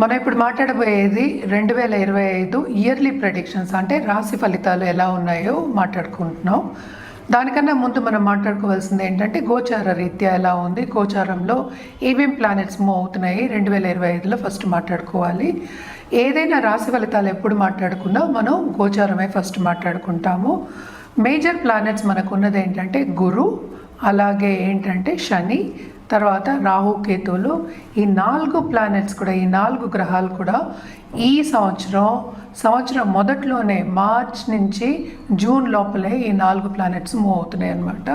మనం ఇప్పుడు మాట్లాడబోయేది 2025 yearly predictions, అంటే రాశి ఫలితాలు ఎలా ఉన్నాయో మాట్లాడుకుంటున్నాం. దానికన్నా ముందు మనం మాట్లాడుకోవాల్సింది ఏంటంటే గోచార రీత్యా ఎలా ఉంది, గోచారంలో ఏమేం ప్లానెట్స్ మూవ్ అవుతున్నాయి 2025లో ఫస్ట్ మాట్లాడుకోవాలి. ఏదైనా రాశి ఫలితాలు ఎప్పుడు మాట్లాడుకున్నా మనం గోచారమే ఫస్ట్ మాట్లాడుకుంటాము. మేజర్ ప్లానెట్స్ మనకు ఉన్నది ఏంటంటే గురు, అలాగే ఏంటంటే శని, తర్వాత రాహు, కేతువులు. ఈ 4 ప్లానెట్స్ కూడా, ఈ 4 గ్రహాలు కూడా ఈ సంవత్సరం మొదట్లోనే మార్చ్ నుంచి జూన్ లోపలే ఈ 4 ప్లానెట్స్ మూవ్ అవుతున్నాయి అన్నమాట.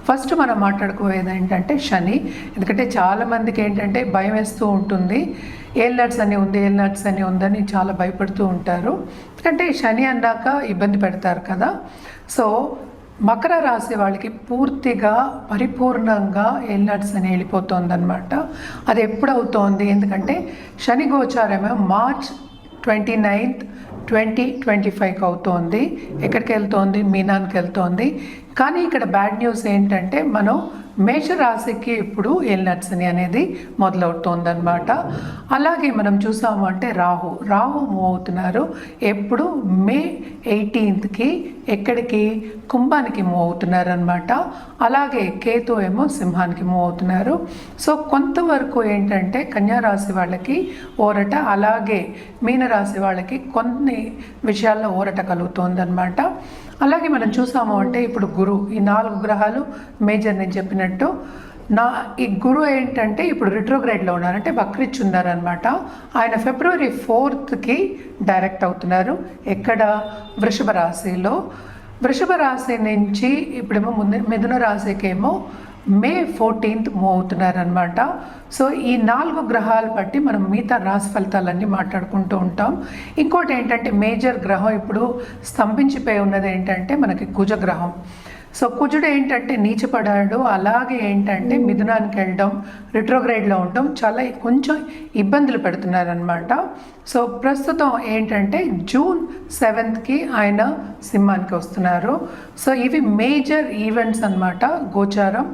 ఫస్ట్ మనం మాట్లాడుకోవేది ఏంటంటే శని. ఎందుకంటే చాలామందికి ఏంటంటే భయం వేస్తూ ఉంటుంది, ఏల్నట్స్ అని ఉంది, ఏల్నట్స్ అని ఉందని చాలా భయపడుతూ ఉంటారు. ఎందుకంటే శని అన్నాక ఇబ్బంది పెడతారు కదా. సో మకర రాశి వాళ్ళకి పూర్తిగా పరిపూర్ణంగా ఏల్నట్స్ అని వెళ్ళిపోతుందన్నమాట. అది ఎప్పుడు అవుతోంది, ఎందుకంటే శని గోచారమే మార్చ్ 29, 2025కి అవుతోంది. ఎక్కడికి వెళ్తోంది? మీనానికి వెళ్తోంది. కానీ ఇక్కడ బ్యాడ్ న్యూస్ ఏంటంటే మనం మేషరాశికి ఇప్పుడు ఏల్నట్స్ అని అనేది మొదలవుతోందన్నమాట. అలాగే మనం చూసాము అంటే రాహు మూవ్ అవుతున్నారు. ఎప్పుడు మే 18కి ఎక్కడికి? కుంభానికి మూవ్ అవుతున్నారు అనమాట. అలాగే కేతు ఏమో సింహానికి మూవ్ అవుతున్నారు. సో కొంతవరకు ఏంటంటే కన్యారాశి వాళ్ళకి ఊరట, అలాగే మీనరాశి వాళ్ళకి కొన్ని విషయాల్లో ఊరట కలుగుతోందన్నమాట. అలాగే మనం చూసాము అంటే ఇప్పుడు గురు, ఈ 4 గ్రహాలు మేజర్ నేను చెప్పినట్టు. ఈ గురు ఏంటంటే ఇప్పుడు రిట్రోగ్రేడ్లో ఉన్నారు, అంటే వక్రించి ఉన్నారనమాట. ఆయన ఫిబ్రవరి 4కి డైరెక్ట్ అవుతున్నారు. ఎక్కడ? వృషభ రాశిలో. వృషభ రాశి నుంచి ఇప్పుడేమో మిథున రాశికేమో మే 14th మూవ్ అవుతున్నారనమాట. సో ఈ 4 గ్రహాలు బట్టి మనం మిగతా రాశి ఫలితాలన్నీ మాట్లాడుకుంటూ ఉంటాం. ఇంకోటి ఏంటంటే మేజర్ గ్రహం ఇప్పుడు స్తంభించిపోయి ఉన్నది ఏంటంటే మనకి కుజగ్రహం. సో కుజుడు ఏంటంటే నీచపడాడు, అలాగే ఏంటంటే మిథునానికి వెళ్ళడం, రిట్రోగ్రేడ్లో ఉండడం చాలా కొంచెం ఇబ్బందులు పెడుతున్నారనమాట. సో ప్రస్తుతం ఏంటంటే జూన్ 7కి ఆయన సింహానికి వస్తున్నారు. సో ఇవి మేజర్ ఈవెంట్స్ అన్నమాట గోచారం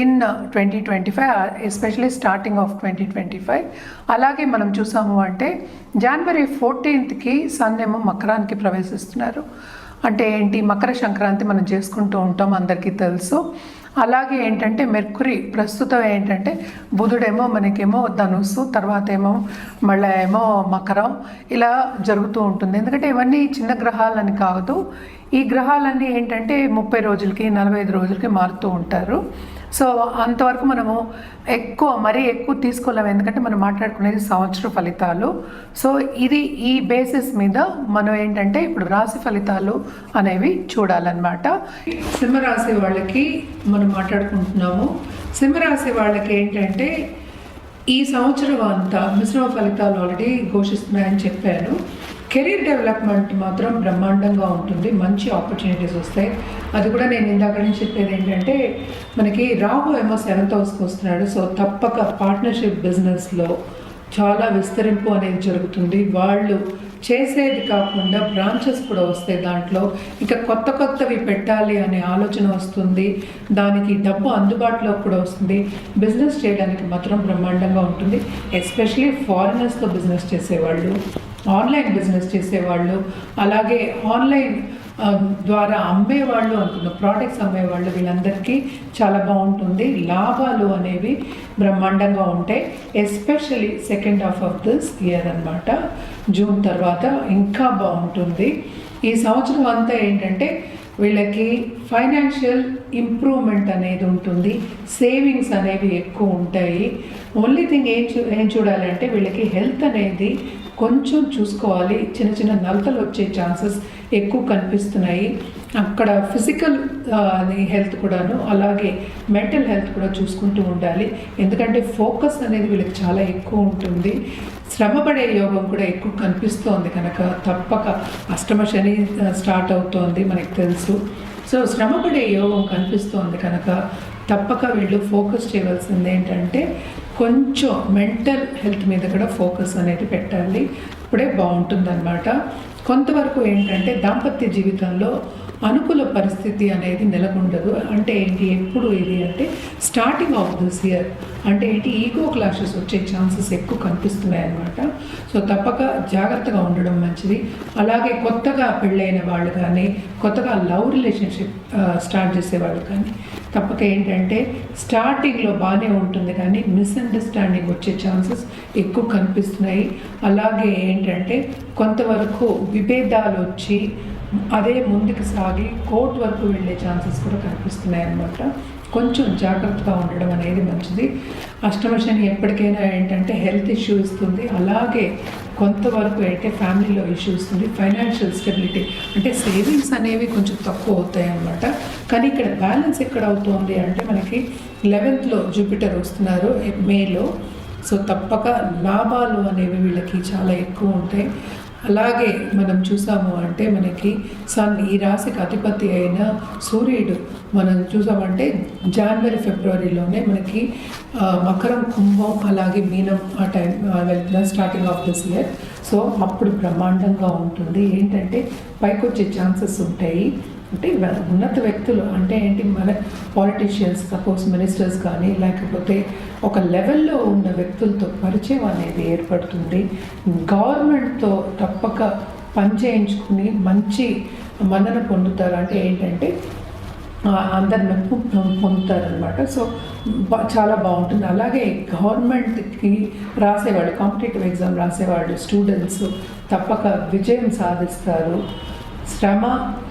ఇన్ 2025, ఎస్పెషలీ స్టార్టింగ్ ఆఫ్ 2025. అలాగే మనం చూసాము అంటే జనవరి 14కి సన్ ఏమో మకరానికి ప్రవేశిస్తున్నారు. అంటే ఏంటి? మకర సంక్రాంతి మనం చేసుకుంటూ ఉంటాం, అందరికీ తెలుసు. అలాగే ఏంటంటే మెర్కురీ ప్రస్తుతం ఏంటంటే బుధుడేమో మనకేమో ధనుస్సు, తర్వాత ఏమో మళ్ళీ ఏమో మకరం, ఇలా జరుగుతూ ఉంటుంది. ఎందుకంటే ఇవన్నీ చిన్న గ్రహాలని కాదు, ఈ గ్రహాలన్నీ ఏంటంటే 30 రోజులకి 45 రోజులకి మారుతూ ఉంటారు. సో అంతవరకు మనము మరీ ఎక్కువ తీసుకోలేము, ఎందుకంటే మనం మాట్లాడుకునేది సంవత్సర ఫలితాలు. సో ఇది ఈ బేసిస్ మీద మనం ఏంటంటే ఇప్పుడు రాశి ఫలితాలు అనేవి చూడాలన్నమాట. సింహరాశి వాళ్ళకి మనం మాట్లాడుకుంటున్నాము. సింహరాశి వాళ్ళకి ఏంటంటే ఈ సంవత్సరం అంతా మిశ్రమ ఫలితాలు ఆల్రెడీ ఘోషిస్తున్నాయని చెప్పాను. కెరీర్ డెవలప్మెంట్ మాత్రం బ్రహ్మాండంగా ఉంటుంది, మంచి ఆపర్చునిటీస్ వస్తాయి. అది కూడా నేను ఇందాక నుంచి చెప్పేది ఏంటంటే మనకి రాహు ఏమో 7th హౌస్కి వస్తున్నాడు. సో తప్పక పార్ట్నర్షిప్ బిజినెస్లో చాలా విస్తరింపు అనేది జరుగుతుంది. వాళ్ళు చేసేది కాకుండా బ్రాంచెస్ కూడా వస్తాయి, దాంట్లో ఇంకా కొత్తవి పెట్టాలి అనే ఆలోచన వస్తుంది, దానికి డబ్బు అందుబాటులో కూడా వస్తుంది. బిజినెస్ చేయడానికి మాత్రం బ్రహ్మాండంగా ఉంటుంది. ఎస్పెషలీ ఫారినర్స్తో బిజినెస్ చేసేవాళ్ళు, ఆన్లైన్ బిజినెస్ చేసేవాళ్ళు, అలాగే ఆన్లైన్ ద్వారా అమ్మేవాళ్ళు, అనుకున్న ప్రోడక్ట్స్ అమ్మేవాళ్ళు, వీళ్ళందరికీ చాలా బాగుంటుంది. లాభాలు అనేవి బ్రహ్మాండంగా ఉంటాయి. Especially second half of this year అనమాట, జూన్ తర్వాత ఇంకా బాగుంటుంది. ఈ సంవత్సరం అంతా ఏంటంటే వీళ్ళకి ఫైనాన్షియల్ ఇంప్రూవ్మెంట్ అనేది ఉంటుంది, సేవింగ్స్ అనేవి ఎక్కువ ఉంటాయి. ఓన్లీ థింగ్ ఏం చూడాలంటే వీళ్ళకి హెల్త్ అనేది కొంచెం చూసుకోవాలి. చిన్న నలతలు వచ్చే ఛాన్సెస్ ఎక్కువ కనిపిస్తున్నాయి. అక్కడ ఫిజికల్ హెల్త్ కూడాను, అలాగే మెంటల్ హెల్త్ కూడా చూసుకుంటూ ఉండాలి. ఎందుకంటే ఫోకస్ అనేది వీళ్ళకి చాలా ఎక్కువ ఉంటుంది. శ్రమపడే యోగం కూడా ఎక్కువ కనిపిస్తోంది కనుక తప్పక అష్టమ శని స్టార్ట్ అవుతోంది మనకు తెలుసు. సో శ్రమపడే యోగం కనిపిస్తోంది కనుక తప్పక వీళ్ళు ఫోకస్ చేయవలసింది ఏంటంటే కొంచెం మెంటల్ హెల్త్ మీద కూడా ఫోకస్ అనేది పెట్టాలి, ఇప్పుడే బాగుంటుందన్నమాట. కొంతవరకు ఏంటంటే దాంపత్య జీవితంలో అనుకూల పరిస్థితి అనేది నెలకొండదు. అంటే ఏంటి, ఎప్పుడు ఇది అంటే స్టార్టింగ్ ఆఫ్ దిస్ ఇయర్ అంటే ఏంటి, ఈగో క్లాషెస్ వచ్చే ఛాన్సెస్ ఎక్కువ కనిపిస్తున్నాయి అన్నమాట. సో తప్పక జాగ్రత్తగా ఉండడం మంచిది. అలాగే కొత్తగా పెళ్ళైన వాళ్ళు కానీ, కొత్తగా లవ్ రిలేషన్షిప్ స్టార్ట్ చేసేవాళ్ళు కానీ తప్పక ఏంటంటే స్టార్టింగ్లో బాగానే ఉంటుంది కానీ మిస్అండర్స్టాండింగ్ వచ్చే ఛాన్సెస్ ఎక్కువ కనిపిస్తున్నాయి. అలాగే ఏంటంటే కొంతవరకు విభేదాలు వచ్చి అదే ముందుకు సాగి కోర్టు వరకు వెళ్ళే ఛాన్సెస్ కూడా కనిపిస్తున్నాయి అన్నమాట. కొంచెం జాగ్రత్తగా ఉండడం అనేది మంచిది. అష్టమ శని ఎప్పటికైనా ఏంటంటే హెల్త్ ఇష్యూ ఇస్తుంది, అలాగే కొంతవరకు అయితే ఫ్యామిలీలో ఇష్యూ ఇస్తుంది. ఫైనాన్షియల్ స్టెబిలిటీ అంటే సేవింగ్స్ అనేవి కొంచెం తక్కువ అవుతాయి అన్నమాట. కానీ ఇక్కడ బ్యాలెన్స్ ఎక్కడ అవుతుంది అంటే మనకి 11th జూపిటర్ వస్తున్నారు మేలో. సో తప్పక లాభాలు అనేవి వీళ్ళకి చాలా ఎక్కువ ఉంటాయి. అలాగే మనం చూసాము అంటే మనకి సన్, ఈ రాశికి అధిపతి అయిన సూర్యుడు మనం చూసామంటే జనవరి ఫిబ్రవరిలోనే మనకి మకరం, కుంభం, అలాగే మీనం ఆ టైం వెళ్తున్న starting of this year. So అప్పుడు బ్రహ్మాండంగా ఉంటుంది. ఏంటంటే పైకి వచ్చే ఛాన్సెస్ ఉంటాయి. అంటే ఉన్నత వ్యక్తులు అంటే ఏంటి, మన పాలిటీషియన్స్, సపోజ్ మినిస్టర్స్ కానీ, లేకపోతే ఒక లెవెల్లో ఉన్న వ్యక్తులతో పరిచయం అనేది ఏర్పడుతుంది. గవర్నమెంట్తో తప్పక పని చేయించుకుని మంచి మన్నన పొందుతారు. అంటే ఏంటంటే అందరి మెప్పు పొందుతారనమాట. సో చాలా బాగుంటుంది. అలాగే గవర్నమెంట్కి రాసేవాళ్ళు, కాంపిటేటివ్ ఎగ్జామ్ రాసేవాళ్ళు, స్టూడెంట్స్ తప్పక విజయం సాధిస్తారు. శ్రమ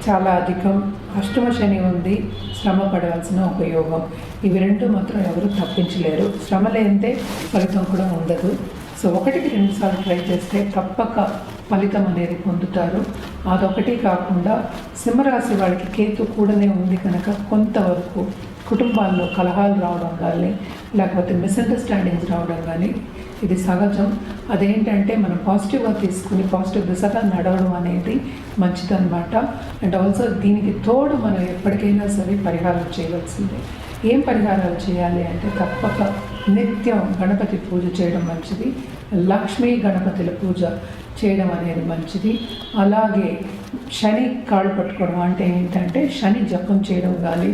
చాలా అధికం, అష్టమ శని ఉంది, శ్రమ పడవలసిన ఉపయోగం, ఇవి రెండు మాత్రం ఎవరు తప్పించలేరు. శ్రమ లేనిదే ఫలితం కూడా ఉండదు. సో 1-2 సార్లు ట్రై చేస్తే తప్పక ఫలితం అనేది పొందుతారు. అదొకటి కాకుండా సింహరాశి వాళ్ళకి కేతు కూడానే ఉంది కనుక కొంతవరకు కుటుంబాల్లో కలహాలు రావడం కానీ, లేకపోతే మిస్అండర్స్టాండింగ్స్ రావడం కానీ ఇది సహజం. అదేంటంటే మనం పాజిటివ్గా తీసుకుని పాజిటివ్ దిశగా నడవడం అనేది మంచిదన్నమాట. అండ్ ఆల్సో దీనికి తోడు మనం ఎప్పటికైనా సరే పరిహారం చేయవలసిందే. ఏం పరిహారాలు చేయాలి అంటే తప్పక నిత్యం గణపతి పూజ చేయడం మంచిది, లక్ష్మీ గణపతుల పూజ చేయడం అనేది మంచిది. అలాగే శని కాళ్ళు పట్టుకోవడం అంటే ఏంటంటే శని జపం చేయడం కానీ,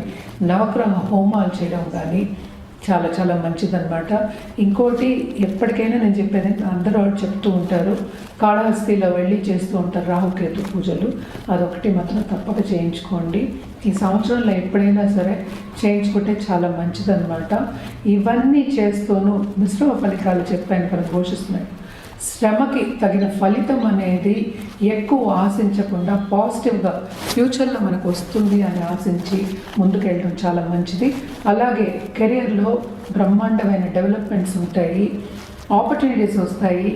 నవగ్రహ హోమాలు చేయడం కానీ చాలా చాలా మంచిదన్నమాట. ఇంకోటి ఎప్పటికైనా నేను చెప్పేది, అందరూ చెప్తూ ఉంటారు, కాళహస్తిలో వెళ్ళి చేస్తూ ఉంటారు రాహుకేతు పూజలు, అదొకటి మాత్రం తప్పక చేయించుకోండి. ఈ సంవత్సరంలో ఎప్పుడైనా సరే చేయించుకుంటే చాలా మంచిదన్నమాట. ఇవన్నీ చేస్తూనూ మిశ్రమ ఫలితాలు చెప్పాను కదా ఘోషిస్తున్నాయి. శ్రమకి తగిన ఫలితం అనేది ఎక్కువ ఆశించకుండా పాజిటివ్గా ఫ్యూచర్లో మనకు వస్తుంది అని ఆశించి ముందుకెళ్ళడం చాలా మంచిది. అలాగే కెరియర్లో బ్రహ్మాండమైన డెవలప్మెంట్స్ ఉంటాయి, ఆపర్చునిటీస్ వస్తాయి.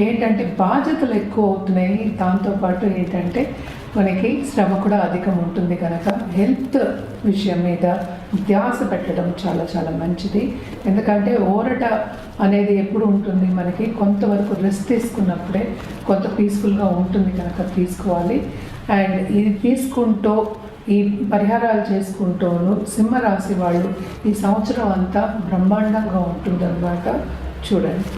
ఏంటంటే బాధ్యతలు ఎక్కువ అవుతున్నాయి, దాంతోపాటు ఏంటంటే మనకి శ్రమ కూడా అధికం ఉంటుంది కనుక హెల్త్ విషయం మీద ధ్యాస పెట్టడం చాలా చాలా మంచిది. ఎందుకంటే ఊరట అనేది ఎప్పుడు ఉంటుంది, మనకి కొంతవరకు రెస్ట్ తీసుకున్నప్పుడే కొంత పీస్ఫుల్గా ఉంటుంది కనుక తీసుకోవాలి. అండ్ ఇది తీసుకుంటూ ఈ పరిహారాలు చేసుకుంటూను సింహరాశి వాళ్ళు ఈ సంవత్సరం అంతా బ్రహ్మాండంగా ఉంటుందన్నమాట. చూడండి.